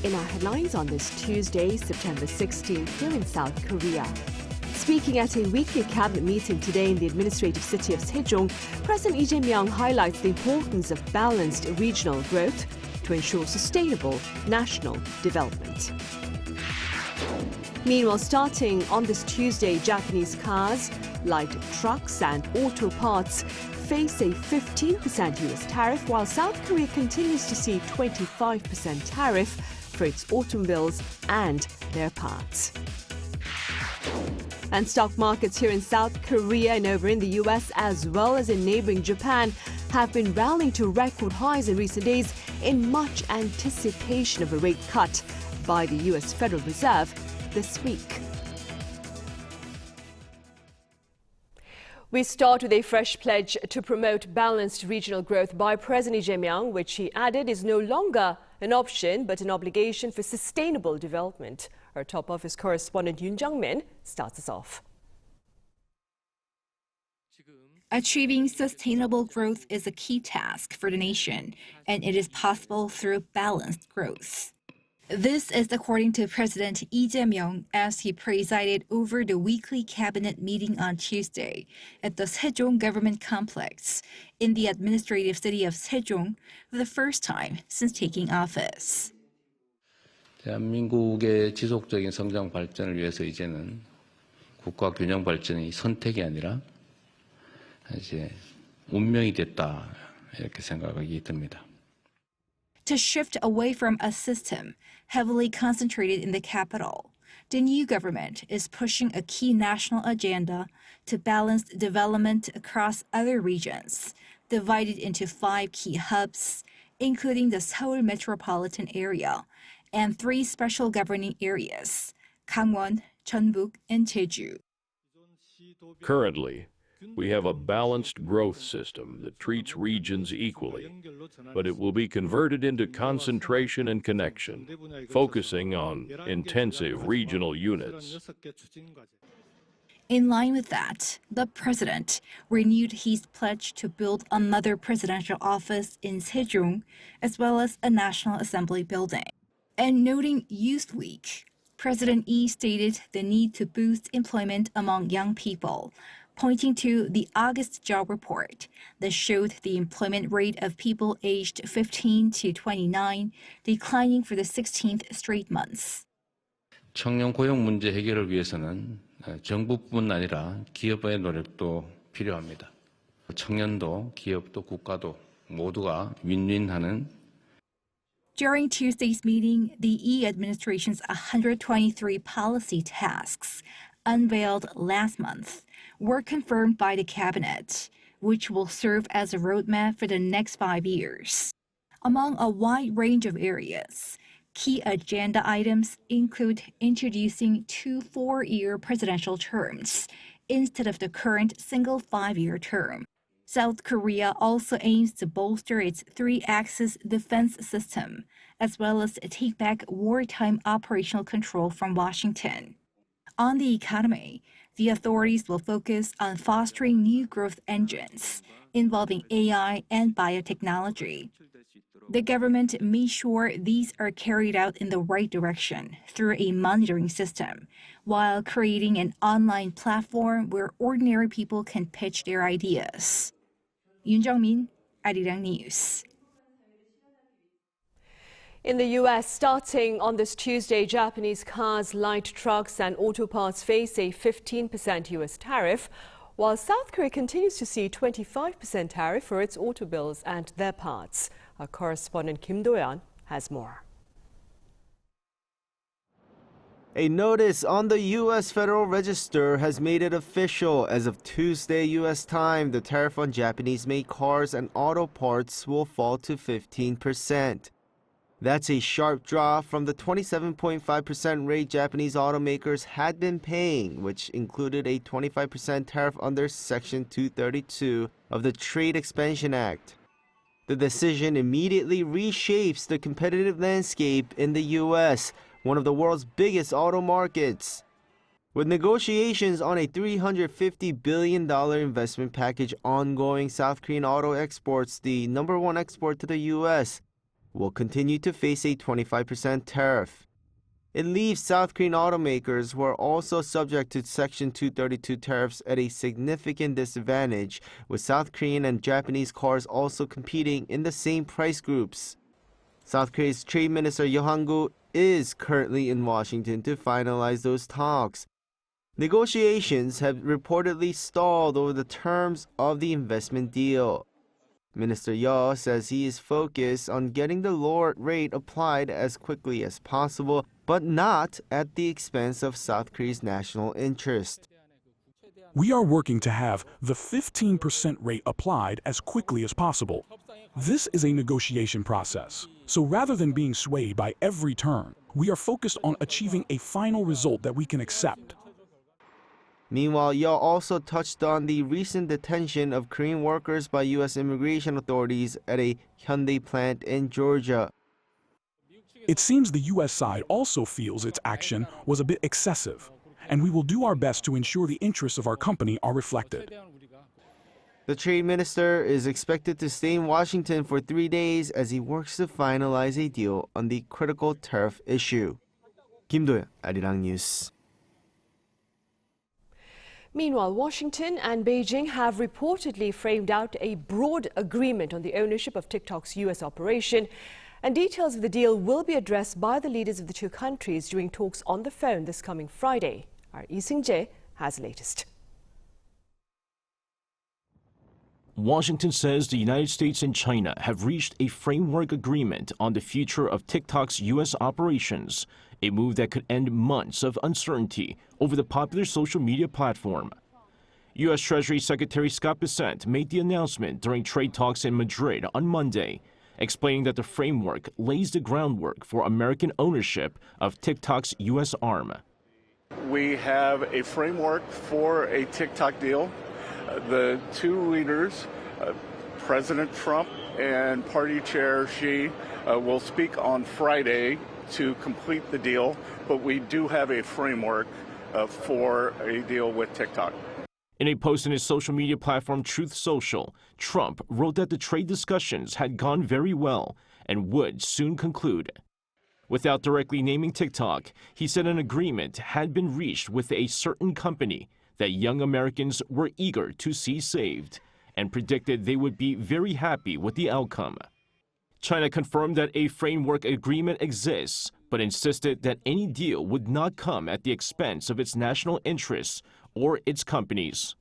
in our headlines on this Tuesday, September 16th, here in South Korea. Speaking at a weekly cabinet meeting today in the administrative city of Sejong, President Lee Jae-myung highlights the importance of balanced regional growth to ensure sustainable national development. Meanwhile, starting on this Tuesday, Japanese cars, light trucks and auto parts face a 15% US tariff, while South Korea continues to see 25% tariff for its automobiles and their parts. And stock markets here in South Korea and over in the US, as well as in neighboring Japan, have been rallying to record highs in recent days in much anticipation of a rate cut by the US Federal Reserve this week. We start with a fresh pledge to promote balanced regional growth by President Lee Jae-myung, which he added is no longer an option but an obligation for sustainable development. Our top office correspondent Yoon Jung-min starts us off. Achieving sustainable growth is a key task for the nation, and it is possible through balanced growth. This is according to President Lee Jae-myung as he presided over the weekly cabinet meeting on Tuesday at the Sejong government complex in the administrative city of Sejong for the first time since taking office. 대한민국의 지속적인 성장 발전을 위해서 이제는 국가 균형 발전이 선택이 아니라 이제 운명이 됐다 이렇게 생각이 듭니다. To shift away from a system heavily concentrated in the capital, the new government is pushing a key national agenda to balance development across other regions, divided into 5 key hubs, including the Seoul metropolitan area, and 3 special governing areas, Gangwon, Jeonbuk, and Jeju. Currently, we have a balanced growth system that treats regions equally, but it will be converted into concentration and connection, focusing on intensive regional units. In line with that, the president renewed his pledge to build another presidential office in Sejong, as well as a National Assembly building. And noting Youth Week, President Lee stated the need to boost employment among young people, pointing to the August job report that showed the employment rate of people aged 15 to 29 declining for the 16th straight months. 청년 고용 문제 해결을 위해서는 정부뿐 아니라 기업의 노력도 필요합니다. 청년도 기업도 국가도 모두가 윈윈하는. During Tuesday's meeting, the Lee administration's 123 policy tasks unveiled last month were confirmed by the cabinet, which will serve as a roadmap for the next 5 years. Among a wide range of areas, key agenda items include introducing 2 4-year presidential terms instead of the current single 5-year term. South Korea also aims to bolster its 3-axis defense system, as well as take back wartime operational control from Washington. On the economy, the authorities will focus on fostering new growth engines involving AI and biotechnology. The government made sure these are carried out in the right direction through a monitoring system, while creating an online platform where ordinary people can pitch their ideas. Yoon Jung-min, Arirang News. In the U.S., starting on this Tuesday, Japanese cars, light trucks and auto parts face a 15% U.S. tariff, while South Korea continues to see 25% tariff for its automobiles and their parts. Our correspondent Kim Do-yeon has more. A notice on the U.S. Federal Register has made it official. As of Tuesday U.S. time, the tariff on Japanese-made cars and auto parts will fall to 15%. That's a sharp drop from the 27.5% rate Japanese automakers had been paying, which included a 25% tariff under Section 232 of the Trade Expansion Act. The decision immediately reshapes the competitive landscape in the U.S., one of the world's biggest auto markets. With negotiations on a $350 billion investment package ongoing, South Korean auto exports, the #1 export to the U.S., will continue to face a 25% tariff. It leaves South Korean automakers who are also subject to Section 232 tariffs at a significant disadvantage, with South Korean and Japanese cars also competing in the same price groups. South Korea's Trade Minister Yo Han-gu is currently in Washington to finalize those talks. Negotiations have reportedly stalled over the terms of the investment deal. Minister Yo says he is focused on getting the lower rate applied as quickly as possible, but not at the expense of South Korea's national interest. We are working to have the 15% rate applied as quickly as possible. This is a negotiation process, so rather than being swayed by every turn, we are focused on achieving a final result that we can accept. Meanwhile, Yo also touched on the recent detention of Korean workers by U.S. immigration authorities at a Hyundai plant in Georgia. It seems the U.S. side also feels its action was a bit excessive, and we will do our best to ensure the interests of our company are reflected. The trade minister is expected to stay in Washington for 3 days as he works to finalize a deal on the critical tariff issue. Kim Do-yeon, Arirang News. Meanwhile, Washington and Beijing have reportedly framed out a broad agreement on the ownership of TikTok's U.S. operation, and details of the deal will be addressed by the leaders of the two countries during talks on the phone this coming Friday. Our Lee Seung-jae has the latest. Washington says the United States and China have reached a framework agreement on the future of TikTok's U.S. operations, a move that could end months of uncertainty over the popular social media platform. U.S. Treasury Secretary Scott Bessent made the announcement during trade talks in Madrid on Monday, explaining that the framework lays the groundwork for American ownership of TikTok's U.S. arm. We have a framework for a TikTok deal. The two leaders, President Trump and Party Chair Xi, will speak on Friday to complete the deal, but we do have a framework for a deal with TikTok. In a post on his social media platform Truth Social, Trump wrote that the trade discussions had gone very well and would soon conclude. Without directly naming TikTok, he said an agreement had been reached with a certain company that young Americans were eager to see saved, and predicted they would be very happy with the outcome. China confirmed that a framework agreement exists, but insisted that any deal would not come at the expense of its national interests or its companies.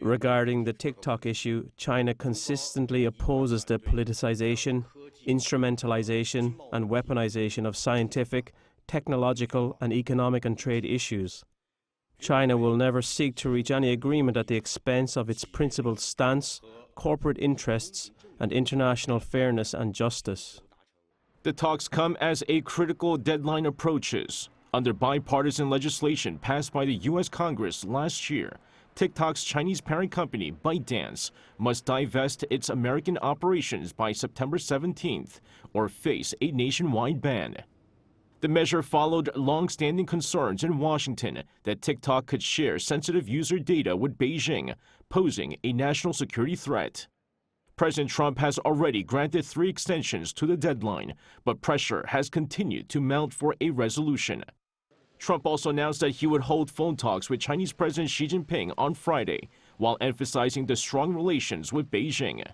Regarding the TikTok issue, China consistently opposes the politicization, instrumentalization, and weaponization of scientific, technological, and economic and trade issues. China will never seek to reach any agreement at the expense of its principled stance, corporate interests, and international fairness and justice. The talks come as a critical deadline approaches. Under bipartisan legislation passed by the U.S. Congress last year, TikTok's Chinese parent company, ByteDance, must divest its American operations by September 17th or face a nationwide ban. The measure followed long-standing concerns in Washington that TikTok could share sensitive user data with Beijing, posing a national security threat. President Trump has already granted 3 extensions to the deadline, but pressure has continued to mount for a resolution. Trump also announced that he would hold phone talks with Chinese President Xi Jinping on Friday, while emphasizing the strong relations with Beijing.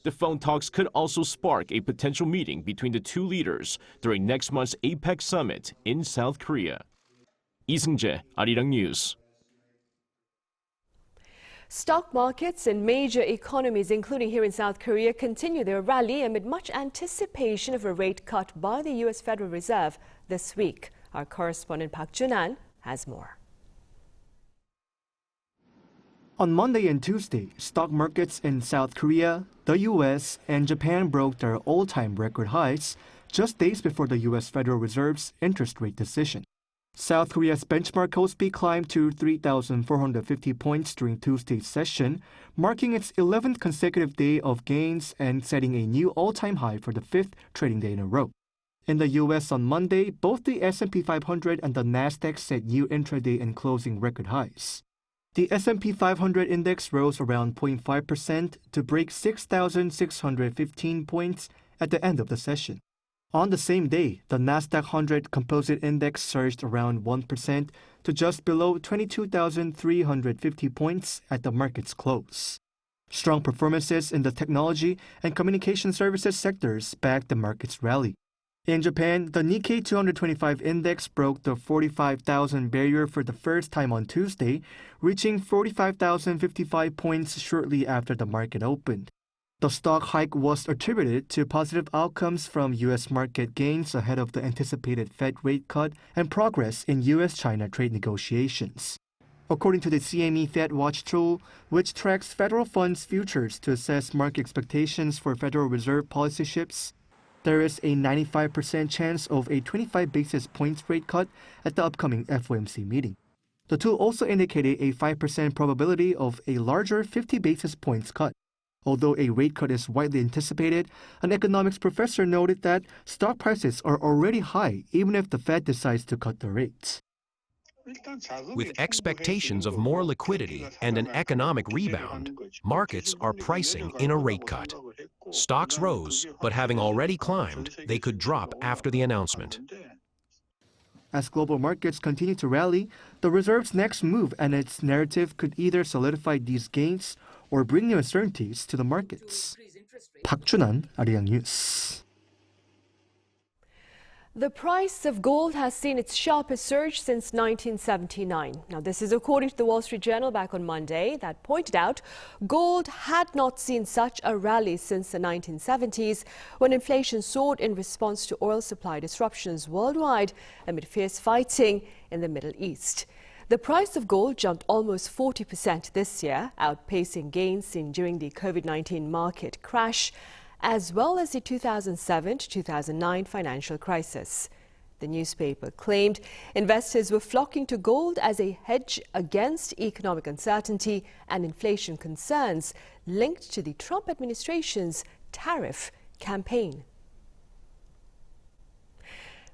The phone talks could also spark a potential meeting between the two leaders during next month's APEC summit in South Korea. Lee Seung-jae, Arirang News. Stock markets in major economies, including here in South Korea, continue their rally amid much anticipation of a rate cut by the U.S. Federal Reserve this week. Our correspondent Park Jun-an has more. On Monday and Tuesday, stock markets in South Korea, the U.S., and Japan broke their all-time record highs just days before the U.S. Federal Reserve's interest rate decision. South Korea's benchmark Kospi climbed to 3,450 points during Tuesday's session, marking its 11th consecutive day of gains and setting a new all-time high for the 5th trading day in a row. In the U.S. on Monday, both the S&P 500 and the Nasdaq set new intraday and closing record highs. The S&P 500 index rose around 0.5% to break 6,615 points at the end of the session. On the same day, the Nasdaq 100 Composite Index surged around 1% to just below 22,350 points at the market's close. Strong performances in the technology and communication services sectors backed the market's rally. In Japan, the Nikkei 225 index broke the 45,000 barrier for the first time on Tuesday, reaching 45,055 points shortly after the market opened. The stock hike was attributed to positive outcomes from U.S. market gains ahead of the anticipated Fed rate cut and progress in U.S.-China trade negotiations. According to the CME Fed Watch tool, which tracks federal funds futures to assess market expectations for Federal Reserve policy shifts, there is a 95% chance of a 25 basis points rate cut at the upcoming FOMC meeting. The tool also indicated a 5% probability of a larger 50 basis points cut. Although a rate cut is widely anticipated, an economics professor noted that stock prices are already high even if the Fed decides to cut the rates. With expectations of more liquidity and an economic rebound, markets are pricing in a rate cut. Stocks rose, but having already climbed, they could drop after the announcement. As global markets continue to rally, the Reserve's next move and its narrative could either solidify these gains or bring new uncertainties to the markets. Park Junan, Arirang News. The price of gold has seen its sharpest surge since 1979. Now, this is according to the Wall Street Journal back on Monday that pointed out gold had not seen such a rally since the 1970s when inflation soared in response to oil supply disruptions worldwide amid fierce fighting in the Middle East. The price of gold jumped almost 40% this year, outpacing gains seen during the COVID-19 market crash, as well as the 2007 to 2009 financial crisis. The newspaper claimed investors were flocking to gold as a hedge against economic uncertainty and inflation concerns linked to the Trump administration's tariff campaign.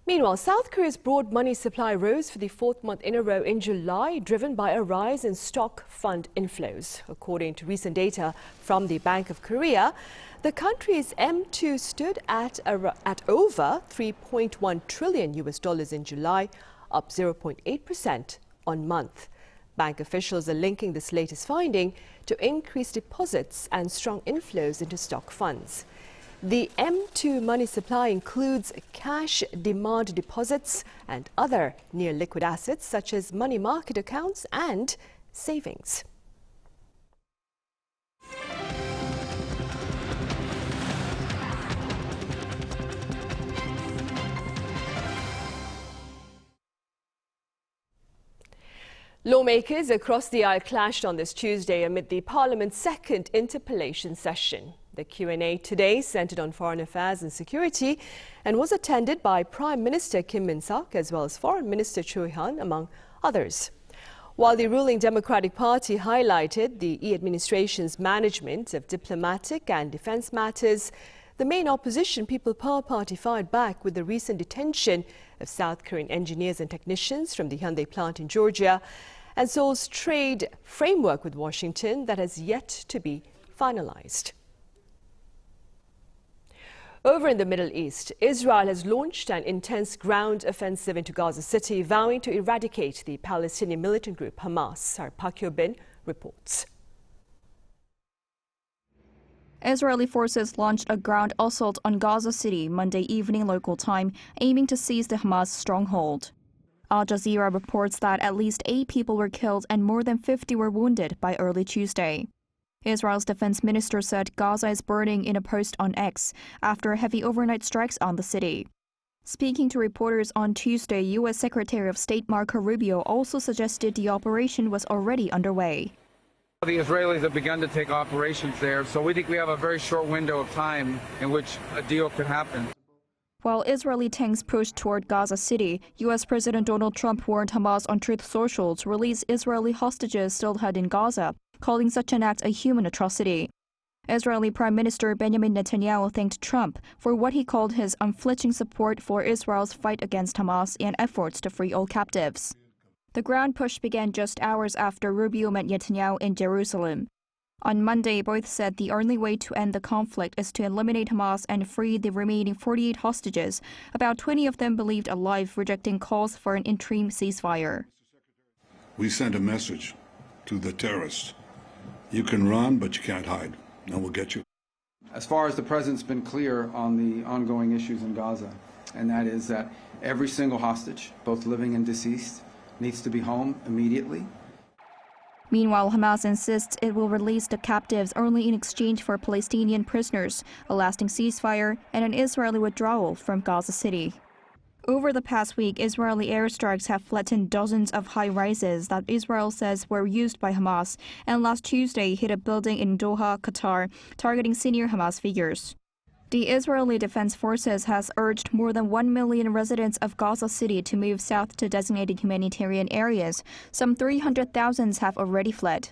Meanwhile, South Korea's broad money supply rose for the fourth month in a row in July, driven by a rise in stock fund inflows. According to recent data from the Bank of Korea, the country's M2 stood at over $3.1 trillion in July, up 0.8% on month. Bank officials are linking this latest finding to increased deposits and strong inflows into stock funds. The M2 money supply includes cash demand deposits and other near liquid assets such as money market accounts and savings. Lawmakers across the aisle clashed on this Tuesday amid the Parliament's second interpellation session. The Q&A today centered on foreign affairs and security and was attended by Prime Minister Kim Min-seok as well as Foreign Minister Cho Hyun, among others. While the ruling Democratic Party highlighted the Lee administration's management of diplomatic and defense matters, the main opposition People Power Party fired back with the recent detention of South Korean engineers and technicians from the Hyundai plant in Georgia and Seoul's trade framework with Washington that has yet to be finalized. Over in the Middle East, Israel has launched an intense ground offensive into Gaza City, vowing to eradicate the Palestinian militant group Hamas. Our Park Hyo-bin reports. Israeli forces launched a ground assault on Gaza City Monday evening local time, aiming to seize the Hamas stronghold. Al Jazeera reports that at least 8 people were killed and more than 50 were wounded by early Tuesday. Israel's defense minister said Gaza is burning in a post on X after heavy overnight strikes on the city. Speaking to reporters on Tuesday, U.S. Secretary of State Marco Rubio also suggested the operation was already underway. The Israelis have begun to take operations there, so we think we have a very short window of time in which a deal could happen. While Israeli tanks pushed toward Gaza City, U.S. President Donald Trump warned Hamas on Truth Social to release Israeli hostages still held in Gaza, calling such an act a human atrocity. Israeli Prime Minister Benjamin Netanyahu thanked Trump for what he called his unflinching support for Israel's fight against Hamas and efforts to free all captives. The ground push began just hours after Rubio met Netanyahu in Jerusalem. On Monday, both said the only way to end the conflict is to eliminate Hamas and free the remaining 48 hostages, about 20 of them believed alive, rejecting calls for an interim ceasefire. We sent a message to the terrorists. You can run, but you can't hide, and we'll get you. As far as the president's been clear on the ongoing issues in Gaza, and that is that every single hostage, both living and deceased, needs to be home immediately. Meanwhile, Hamas insists it will release the captives only in exchange for Palestinian prisoners, a lasting ceasefire, and an Israeli withdrawal from Gaza City. Over the past week, Israeli airstrikes have flattened dozens of high-rises that Israel says were used by Hamas, and last Tuesday hit a building in Doha, Qatar, targeting senior Hamas figures. The Israeli Defense Forces has urged more than 1 million residents of Gaza City to move south to designated humanitarian areas. Some 300,000 have already fled.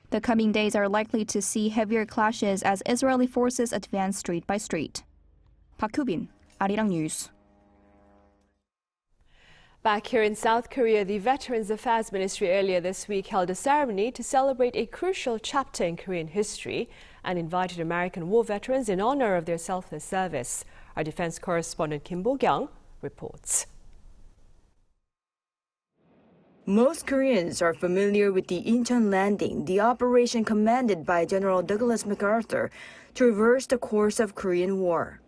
The coming days are likely to see heavier clashes as Israeli forces advance street by street. Park Hyubin, Arirang News. Back here in South Korea, the Veterans Affairs Ministry earlier this week held a ceremony to celebrate a crucial chapter in Korean history and invited American war veterans in honor of their selfless service. Our defense correspondent Kim Bo-kyung reports. Most Koreans are familiar with the Incheon landing, the operation commanded by General Douglas MacArthur to reverse the course of Korean War.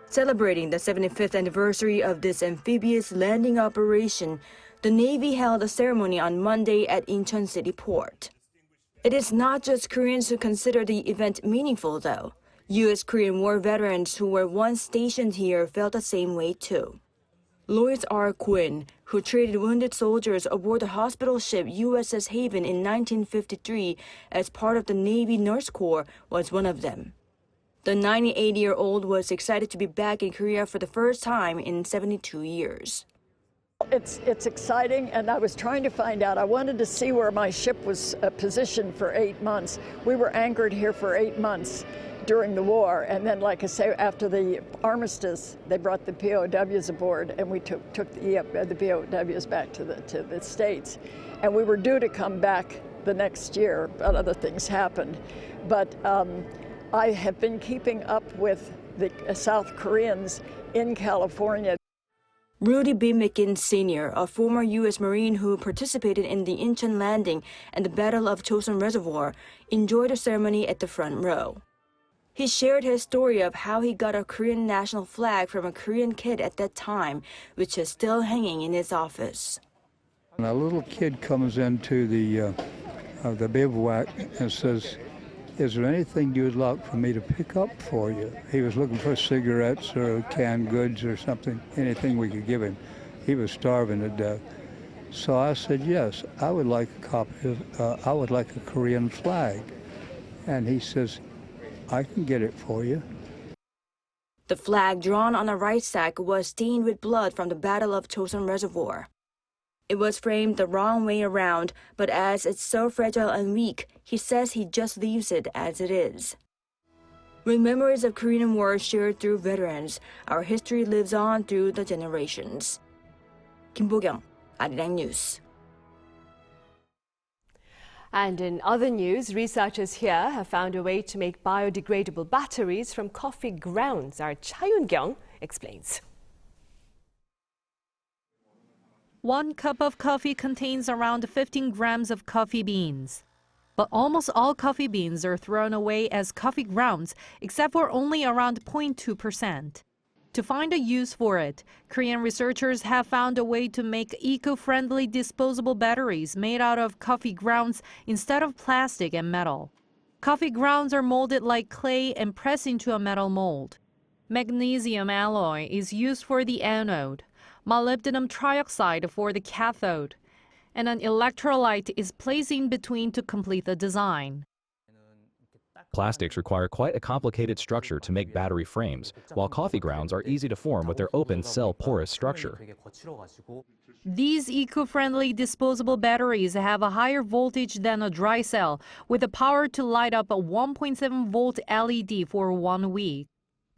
Celebrating the 75th anniversary of this amphibious landing operation, the Navy held a ceremony on Monday at Incheon City Port. It is not just Koreans who consider the event meaningful, though. U.S.-Korean War veterans who were once stationed here felt the same way, too. Lois R. Quinn, who treated wounded soldiers aboard the hospital ship USS Haven in 1953 as part of the Navy Nurse Corps, was one of them. The 98-year-old was excited to be back in Korea for the first time in 72 years. It's exciting, and I was trying to find out. I wanted to see where my ship was positioned for 8 months. We were anchored here for 8 months during the war, and then, like I say, after the armistice, they brought the POWs aboard, and we took the POWs back to the States. And we were due to come back the next year, but other things happened. But I have been keeping up with the South Koreans in California. Rudy B. McKinn Sr., a former U.S. Marine who participated in the Incheon landing and the Battle of Chosun Reservoir, enjoyed the ceremony at the front row. He shared his story of how he got a Korean national flag from a Korean kid at that time, which is still hanging in his office. And a little kid comes into the bivouac and says, "Is there anything you would like for me to pick up for you?" He was looking for cigarettes or canned goods or something, anything we could give him. He was starving to death. So I said, "Yes, I would like a copy of, I would like a Korean flag." And he says, "I can get it for you." The flag drawn on a rice sack was stained with blood from the Battle of Chosun Reservoir. It was framed the wrong way around, but as it's so fragile and weak, he says he just leaves it as it is. With memories of Korean War shared through veterans, our history lives on through the generations. Kim Bo-kyung, Arirang News. And in other news, researchers here have found a way to make biodegradable batteries from coffee grounds. Our Cha Yoon-kyung explains. 1 cup of coffee contains around 15 grams of coffee beans. But almost all coffee beans are thrown away as coffee grounds, except for only around 0.2%. To find a use for it, Korean researchers have found a way to make eco-friendly disposable batteries made out of coffee grounds instead of plastic and metal. Coffee grounds are molded like clay and pressed into a metal mold. Magnesium alloy is used for the anode, molybdenum trioxide for the cathode, and an electrolyte is placed in between to complete the design. Plastics require quite a complicated structure to make battery frames, while coffee grounds are easy to form with their open cell porous structure. These eco-friendly disposable batteries have a higher voltage than a dry cell, with the power to light up a 1.7-volt LED for 1 week.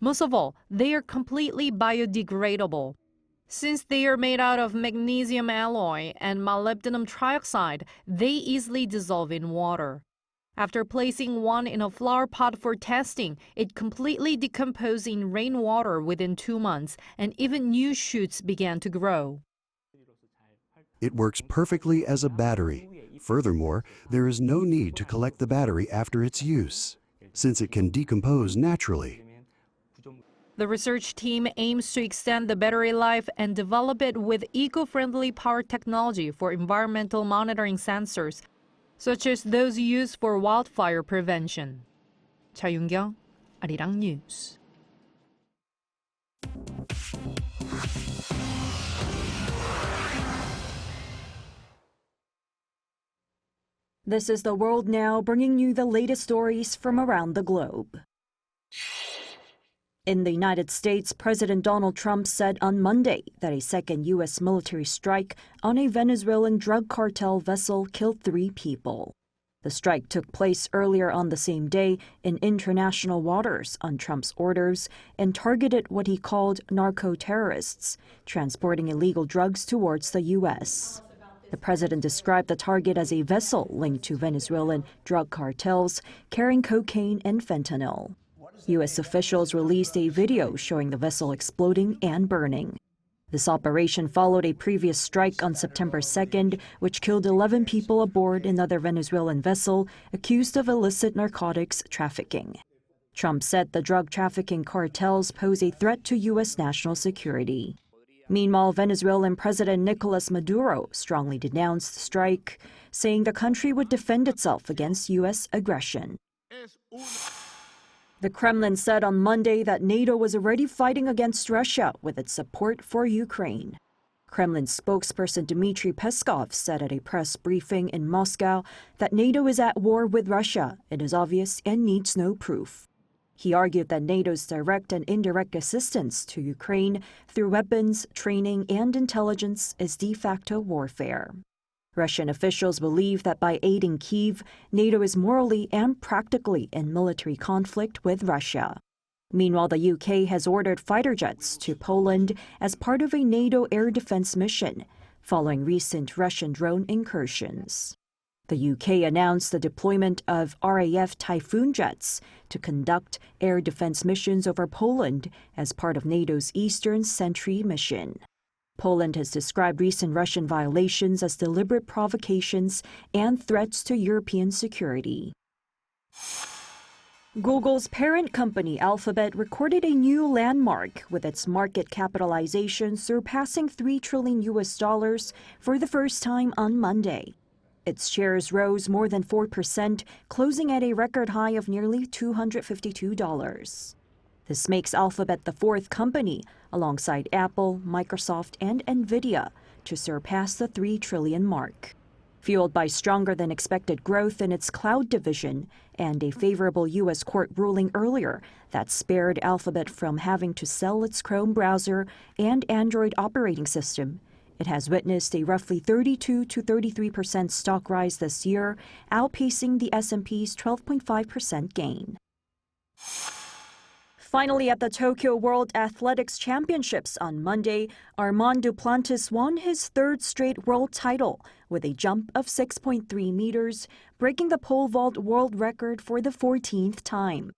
Most of all, they are completely biodegradable. Since they are made out of magnesium alloy and molybdenum trioxide, they easily dissolve in water. After placing one in a flower pot for testing, it completely decomposed in rainwater within 2 months, and even new shoots began to grow. It works perfectly as a battery. Furthermore, there is no need to collect the battery after its use, since it can decompose naturally. The research team aims to extend the battery life and develop it with eco-friendly power technology for environmental monitoring sensors, such as those used for wildfire prevention. Cha Yoon-kyung, Arirang News. This is The World Now, bringing you the latest stories from around the globe. In the United States, President Donald Trump said on Monday that a second U.S. military strike on a Venezuelan drug cartel vessel killed 3 people. The strike took place earlier on the same day in international waters on Trump's orders and targeted what he called narco-terrorists, transporting illegal drugs towards the U.S. The president described the target as a vessel linked to Venezuelan drug cartels carrying cocaine and fentanyl. U.S. officials released a video showing the vessel exploding and burning. This operation followed a previous strike on September 2nd, which killed 11 people aboard another Venezuelan vessel accused of illicit narcotics trafficking. Trump said the drug trafficking cartels pose a threat to U.S. national security. Meanwhile, Venezuelan President Nicolas Maduro strongly denounced the strike, saying the country would defend itself against U.S. aggression. The Kremlin said on Monday that NATO was already fighting against Russia with its support for Ukraine. Kremlin spokesperson Dmitry Peskov said at a press briefing in Moscow that NATO is at war with Russia. It is obvious and needs no proof. He argued that NATO's direct and indirect assistance to Ukraine through weapons, training, and intelligence is de facto warfare. Russian officials believe that by aiding Kyiv, NATO is morally and practically in military conflict with Russia. Meanwhile, the UK has ordered fighter jets to Poland as part of a NATO air defense mission, following recent Russian drone incursions. The UK announced the deployment of RAF Typhoon jets to conduct air defense missions over Poland as part of NATO's Eastern Sentry mission. Poland has described recent Russian violations as deliberate provocations and threats to European security. Google's parent company Alphabet recorded a new landmark with its market capitalization surpassing $3 trillion for the first time on Monday. Its shares rose more than 4%, closing at a record high of nearly $252. This makes Alphabet the 4th company, alongside Apple, Microsoft, and Nvidia, to surpass the $3 trillion mark. Fueled by stronger-than-expected growth in its cloud division and a favorable U.S. court ruling earlier that spared Alphabet from having to sell its Chrome browser and Android operating system, it has witnessed a roughly 32 to 33% stock rise this year, outpacing the S&P's 12.5% gain. Finally, at the Tokyo World Athletics Championships on Monday, Armand Duplantis won his 3rd straight world title with a jump of 6.3 meters, breaking the pole vault world record for the 14th time.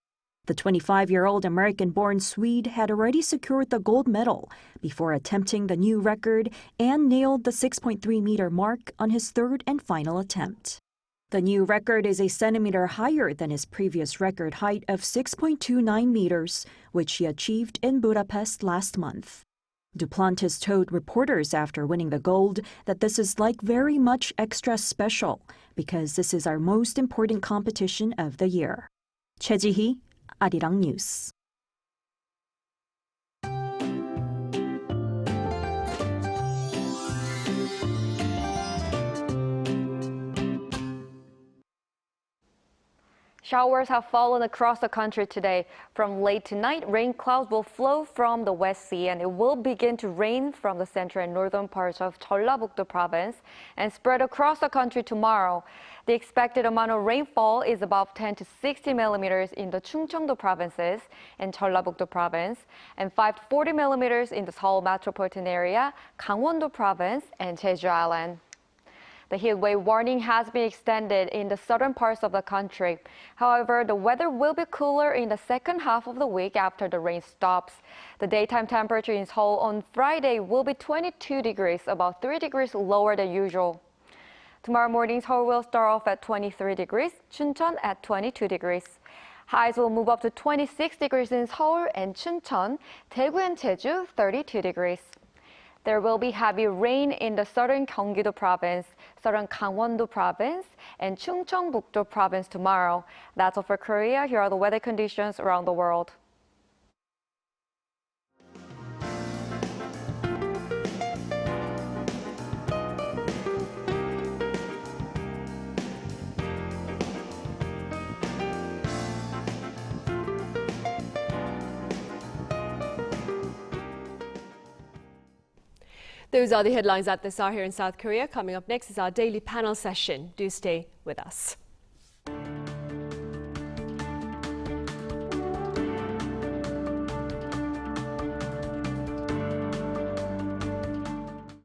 The 25-year-old American-born Swede had already secured the gold medal before attempting the new record and nailed the 6.3-meter mark on his 3rd and final attempt. The new record is a centimeter higher than his previous record height of 6.29 meters, which he achieved in Budapest last month. Duplantis told reporters after winning the gold that this is like very much extra special because this is our most important competition of the year. Choi Ji-hee, Arirang News. Showers have fallen across the country today. From late tonight, rain clouds will flow from the West Sea and it will begin to rain from the central and northern parts of Jeollabuk-do province and spread across the country tomorrow. The expected amount of rainfall is about 10 to 60 millimeters in the Chungcheong-do provinces and Jeollabuk-do province and 5 to 40 millimeters in the Seoul metropolitan area, Gangwon-do province, and Jeju Island. The heat wave warning has been extended in the southern parts of the country. However, the weather will be cooler in the second half of the week after the rain stops. The daytime temperature in Seoul on Friday will be 22 degrees, about 3 degrees lower than usual. Tomorrow morning, Seoul will start off at 23 degrees, Chuncheon at 22 degrees. Highs will move up to 26 degrees in Seoul and Chuncheon, Daegu and Jeju 32 degrees. There will be heavy rain in the southern Gyeonggi-do province, southern Gangwon-do province, and Chungcheongbuk-do province tomorrow. That's all for Korea. Here are the weather conditions around the world. Those are the headlines at this hour here in South Korea. Coming up next is our daily panel session. Do stay with us.